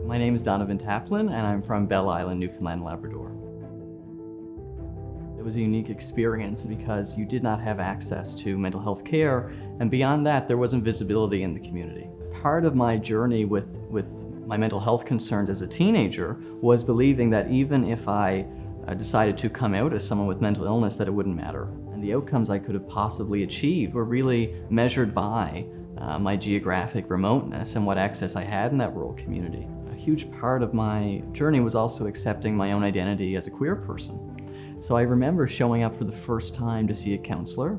My name is Donovan Taplin, and I'm from Belle Isle, Newfoundland and Labrador. It was a unique experience because you did not have access to mental health care, and beyond that, there wasn't visibility in the community. Part of my journey with my mental health concerns as a teenager was believing that even if I decided to come out as someone with mental illness, that it wouldn't matter. And the outcomes I could have possibly achieved were really measured by my geographic remoteness and what access I had in that rural community. A huge part of my journey was also accepting my own identity as a queer person. So I remember showing up for the first time to see a counselor,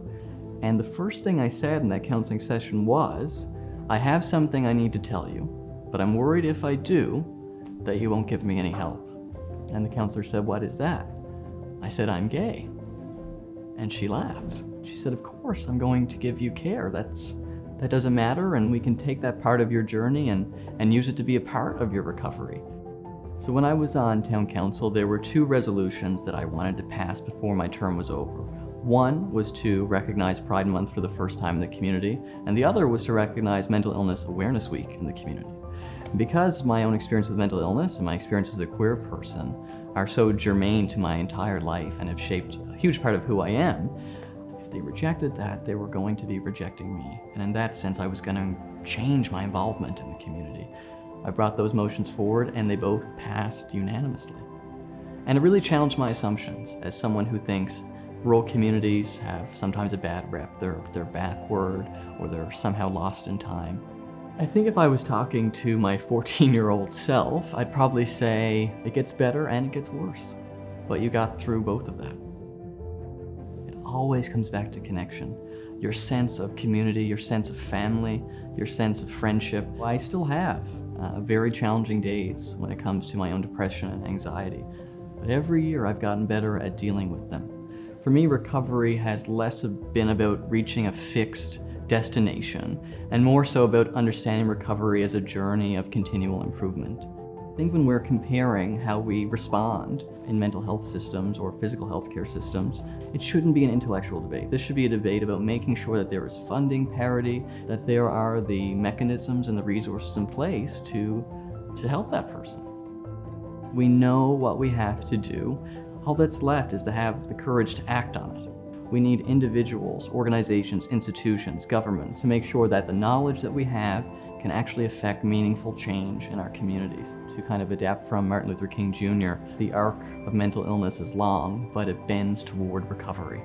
and the first thing I said in that counseling session was, "I have something I need to tell you, but I'm worried if I do, that you won't give me any help." And the counselor said, "What is that?" I said, "I'm gay." And she laughed. She said, "Of course, I'm going to give you care. That doesn't matter, and we can take that part of your journey and use it to be a part of your recovery." So when I was on town council, there were two resolutions that I wanted to pass before my term was over. One was to recognize Pride Month for the first time in the community, and the other was to recognize Mental Illness Awareness Week in the community. And because my own experience with mental illness and my experience as a queer person are so germane to my entire life and have shaped a huge part of who I am, if they rejected that, they were going to be rejecting me. And in that sense, I was going to change my involvement in the community. I brought those motions forward, and they both passed unanimously. And it really challenged my assumptions as someone who thinks rural communities have sometimes a bad rep. They're backward, or they're somehow lost in time. I think if I was talking to my 14-year-old self, I'd probably say it gets better and it gets worse. But you got through both of that. It always comes back to connection. Your sense of community, your sense of family, your sense of friendship. I still have very challenging days when it comes to my own depression and anxiety. But every year I've gotten better at dealing with them. For me, recovery has less been about reaching a fixed destination and more so about understanding recovery as a journey of continual improvement. I think when we're comparing how we respond in mental health systems or physical healthcare systems, it shouldn't be an intellectual debate. This should be a debate about making sure that there is funding parity, that there are the mechanisms and the resources in place to help that person. We know what we have to do. All that's left is to have the courage to act on it. We need individuals, organizations, institutions, governments to make sure that the knowledge that we have can actually affect meaningful change in our communities. To kind of adapt from Martin Luther King Jr., the arc of mental illness is long, but it bends toward recovery.